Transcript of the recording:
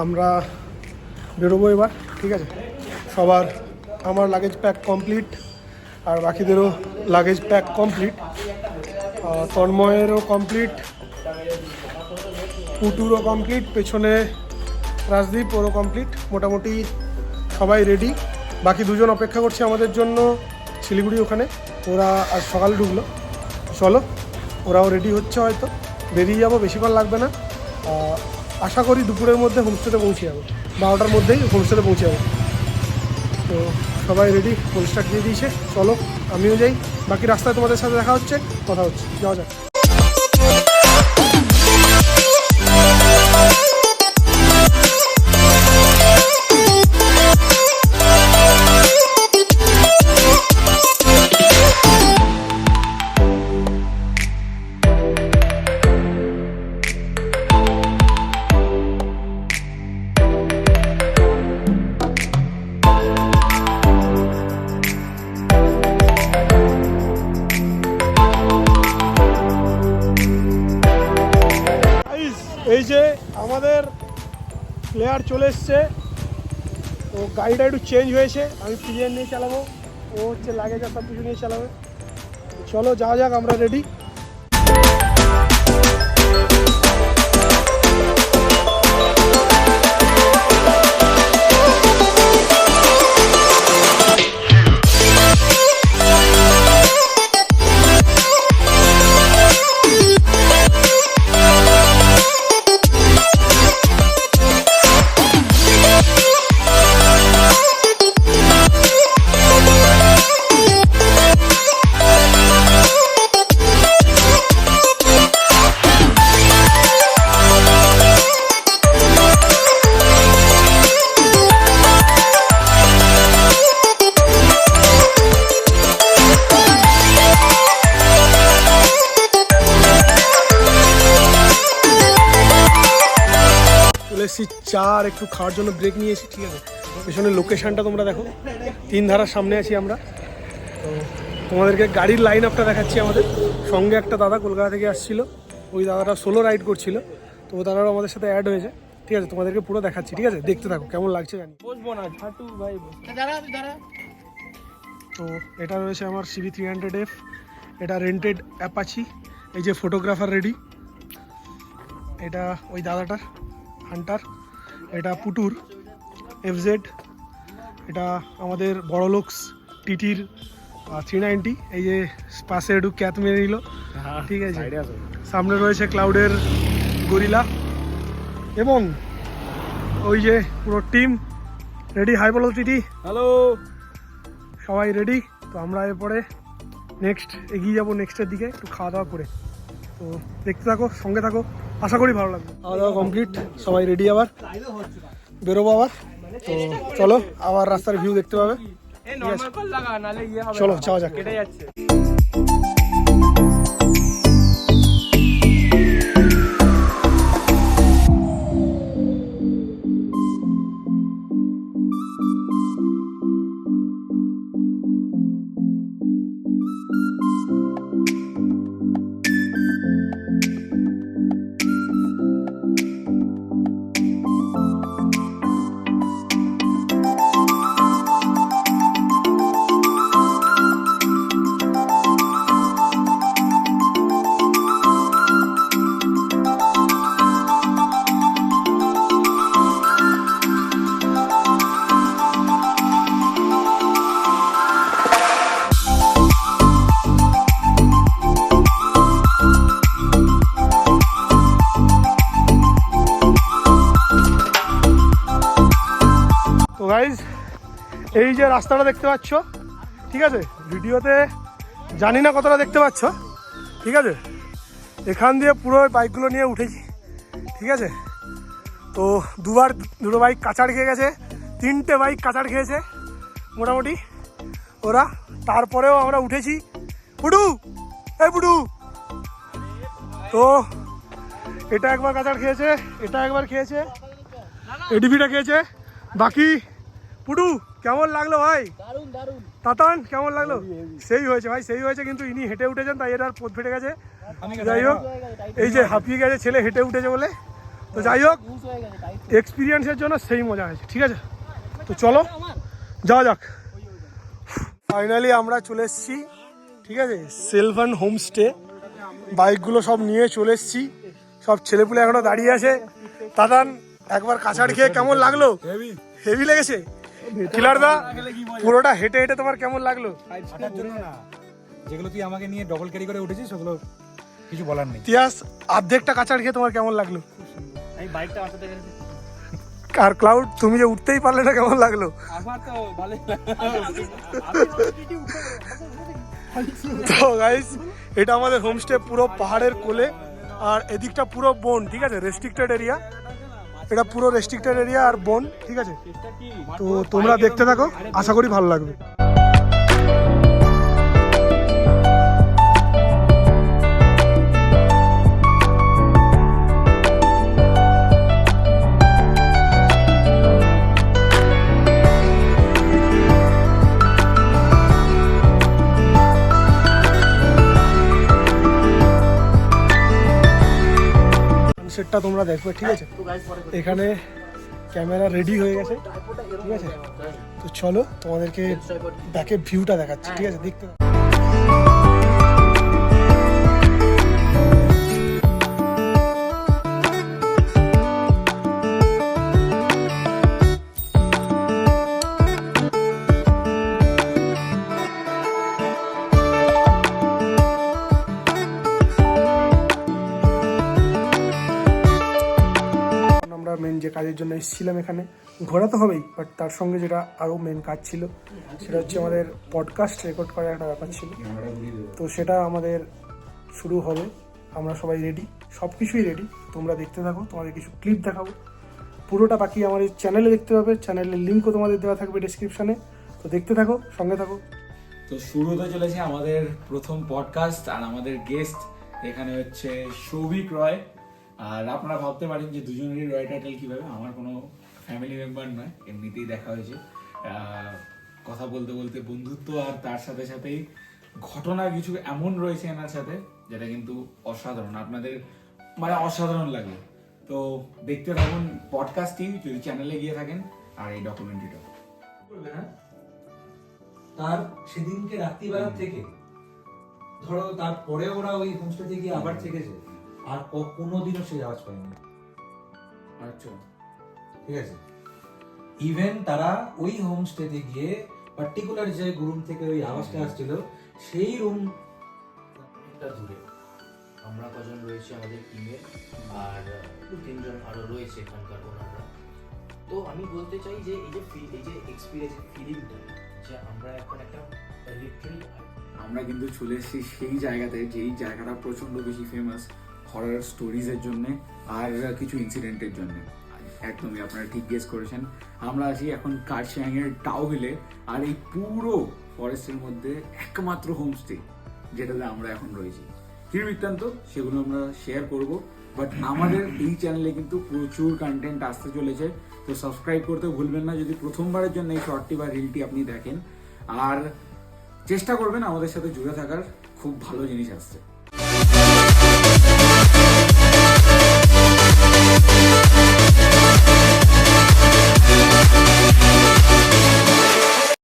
আমরা বেরোবো এবার, ঠিক আছে। সবার আমার লাগেজ প্যাক কমপ্লিট, আর বাকিদেরও লাগেজ প্যাক কমপ্লিট, তন্ময়েরও কমপ্লিট, পুটুরও কমপ্লিট, পেছনে রাজদীপ ওরও কমপ্লিট। মোটামুটি সবাই রেডি। বাকি দুজন অপেক্ষা করছে আমাদের জন্য শিলিগুড়ি ওখানে, ওরা আজ সকালে ঢুকলো। চলো, ওরাও রেডি হচ্ছে, হয়তো বেরিয়ে যাবো, বেশিক্ষণ লাগবে না। আশা করি দুপুরের মধ্যে হোমস্টেতে পৌঁছে যাবো, 12টার মধ্যেই হোমস্টেতে পৌঁছে যাবো। তো সবাই রেডি, ফুল স্টার্ট দিয়ে দিয়েছে। চলো আমিও যাই, বাকি রাস্তায় তোমাদের সাথে দেখা হচ্ছে, কথা হচ্ছে, যাওয়া যাক। এই যে আমাদের প্লেয়ার চলে এসছে, তো গাড়িটা একটু চেঞ্জ হয়েছে, আমি প্লেয়ার নিয়ে চালাবো, ও হচ্ছে লাগেজ আর সব কিছু নিয়ে চালাবে। চলো যাওয়া যাক, আমরা রেডি। চা আর একটু খাওয়ার জন্য ব্রেক নিয়েছি, ঠিক আছে। পেছনে লোকেশনটা তোমরা দেখো, 3 ধারার সামনে আছি আমরা। তো তোমাদেরকে গাড়ির লাইন আপটা দেখাচ্ছি। আমাদের সঙ্গে একটা দাদা কলকাতা থেকে আসছিল, ওই দাদাটা সোলো রাইড করছিল, তো ও দাদারাও আমাদের সাথে অ্যাড হয়েছে, ঠিক আছে। তোমাদেরকে পুরো দেখাচ্ছি, ঠিক আছে, দেখতে থাকো কেমন লাগছে জানি। তো এটা রয়েছে আমার CB 300F, এটা রেন্টেড অ্যাপাচি। এই যে ফটোগ্রাফার রেডি, এটা ওই দাদাটার হান্টার, এটা পুটুর FZ, এটা আমাদের বড়লোকস TTর 390। এই যে পাশে একটু ক্যাত মেরে নিল, ঠিক আছে। সামনে রয়েছে ক্লাউডের গরিলা, এবং ওই যে পুরো টিম রেডি। হাই বলো TT। হ্যালো, সবাই রেডি। তো আমরা এরপরে নেক্সট এগিয়ে যাবো, নেক্সটের দিকে একটু খাওয়া দাওয়া করে। তো দেখতে থাকো, সঙ্গে থাকো, আশা করি ভালো লাগবে। খাওয়া দাওয়া কমপ্লিট, সবাই রেডি, আবার বেরোবো আবার। তো চলো, আবার রাস্তার ভিউ দেখতে পাবে। চলো যাওয়া যাক। তো গাইজ, এই যে রাস্তাটা দেখতে পাচ্ছ, ঠিক আছে, ভিডিওতে জানি না কতটা দেখতে পাচ্ছ, ঠিক আছে। এখান দিয়ে পুরো বাইকগুলো নিয়ে উঠেছি, ঠিক আছে। তো দুটো বাইক কাঁচাড় খেয়ে গেছে, 3টে বাইক কাঁচাড় খেয়েছে মোটামুটি ওরা। তারপরেও আমরা উঠেছি। পুডু, এই পুডু, তো এটা একবার কাঁচাড় খেয়েছে, এটা একবার খেয়েছে, এডিপিটা খেয়েছে। বাকি পুডু কেমন লাগলো ভাই? দারুন দারুন। তাতান কেমন লাগলো? সেই হয়েছে ভাই, সেই হয়েছে, কিন্তু ইনি হেঁটে উঠেছেন, তাই এটার পথ ফেটে গেছে। যাই হোক, এই যে হাঁপিয়ে গেছে ছেলে হেঁটে উঠেছে বলে। তো যাই হোক, এক্সপিরিয়েন্সের জন্য সেই মজা হয়েছে, ঠিক আছে? তো চলো যাওয়া যাক। ফাইনালি আমরা চলে এসেছি, ঠিক আছে, সেলভান হোমস্টে। বাইকগুলো সব নিয়ে চলে এসেছি, সব ছেলেপুলে এখনো দাঁড়িয়ে আছে। তাতান একবার কাছাড় খেয়ে কেমন লাগলো? হেভি লেগেছে। কিলারদা পুরোটা হেঁটে হেঁটে তোমার কেমন লাগলো? যেগুলো তুই আমাকে নিয়ে ডবল ক্যারি করে উঠেছিস সেগুলো কিছু বলার নেই। তিয়াস অর্ধেকটা কাছাড় খেয়ে তোমার কেমন লাগলো? আমি বাইকটা বাঁচাতে গেছি। আর ক্লাউড তুমি যে উঠতেই পারলে না, কেমন লাগলো? আমার তো ভালোই তো গাইস, এটা আমাদের হোমস্টে পুরো পাহাড়ের কোলে, আর এদিকটা পুরো বন, ঠিক আছে, রেস্ট্রিক্টেড এরিয়া। এটা পুরো রেস্ট্রিক্টেড এরিয়া আর বন, ঠিক আছে? তো তোমরা দেখতে থাকো, আশা করি ভালো লাগবে। সেটটা তোমরা দেখবে, ঠিক আছে? এখানে ক্যামেরা রেডি হয়ে গেছে, ঠিক আছে? তো চলো তোমাদেরকে ব্যাকের ভিউটা দেখাচ্ছি, ঠিক আছে? দেখতে থাকো। আমরা মেন যে কাজের জন্য এসেছিলাম এখানে, ঘোরা তো হবেই, বাট তার সঙ্গে যেটা আরও মেন কাজ ছিল সেটা হচ্ছে আমাদের পডকাস্ট রেকর্ড করার একটা ব্যাপার ছিল। তো সেটা আমাদের শুরু হবে। আমরা সবাই রেডি, সব কিছুই রেডি। তোমরা দেখতে থাকো, তোমাদের কিছু ক্লিপ দেখাবো। পুরোটা বাকি আমাদের চ্যানেলে দেখতে পাবে, চ্যানেলের লিঙ্কও তোমাদের দেওয়া থাকবে ডেসক্রিপশানে। তো দেখতে থাকো, সঙ্গে থাকো। তো শুরু হতে চলেছে আমাদের প্রথম পডকাস্ট, আর আমাদের গেস্ট এখানে হচ্ছে সৌভিক রয়। আর আপনারা ভাবতে পারেন যে দুজনেরই রয় টাইটেল কিভাবে। আমার কোনো ফ্যামিলি মেম্বার নয়, এমনিতেই দেখা হয়েছে, কথা বলতে বলতে বন্ধুত্ব, আর তার সাথে সাথেই ঘটনা কিছু এমন রয়েছে এনার সাথে যেটা কিন্তু অসাধারণ, আপনাদের মানে অসাধারণ লাগে। তো দেখতে থাকুন পডকাস্টটি যদি চ্যানেলে গিয়ে থাকেন, আর এই ডকুমেন্টারিটা। তার সেদিনকে রাত্রিবেলা থেকে ধরো, তারপরে ওরা ওই হোমস্টেতে গিয়ে আবার থেকেছে, আর কোনোদিনও সে আওয়াজ পায়নি। আচ্ছা, ঠিক আছে? ইভেন তারা ওই হোমস্টেতে গিয়ে পার্টিকুলার যে রুম থেকে ওই আওয়াজটা আসছিল, সেই রুমটা দূরে আমরা কজন রয়েছে আমাদের টিমে, আর 2-3 জন আরো রয়েছে এখানকার ওনারা। তো আমি বলতে চাই যে এই যে এক্সপিরিয়েন্স, ফিলিংটা যে আমরা এখন একটা লিটারালি আমরা কিন্তু চলে এসেছি সেই জায়গাতে, যেই জায়গাটা প্রচন্ড বেশি ফেমাস হরর স্টোরিজের জন্য আর কিছু ইনসিডেন্টের জন্য। একদমই আপনারা ঠিক গেস করেছেন, আমরা আছি এখন কার্শিয়াংয়ের টাও হিলে, আর এই পুরো ফরেস্টের মধ্যে একমাত্র হোমস্টে যেটাতে আমরা এখন রয়েছি। কি বৃত্তান্ত সেগুলো আমরা শেয়ার করব, বাট আমাদের এই চ্যানেলে কিন্তু প্রচুর কন্টেন্ট আসতে চলেছে। তো সাবস্ক্রাইব করতে ভুলবেন না যদি প্রথমবারের জন্য এই শর্টটি বা রিলটি আপনি দেখেন, আর চেষ্টা করবেন আমাদের সাথে জুড়ে থাকার, খুব ভালো জিনিস আসছে।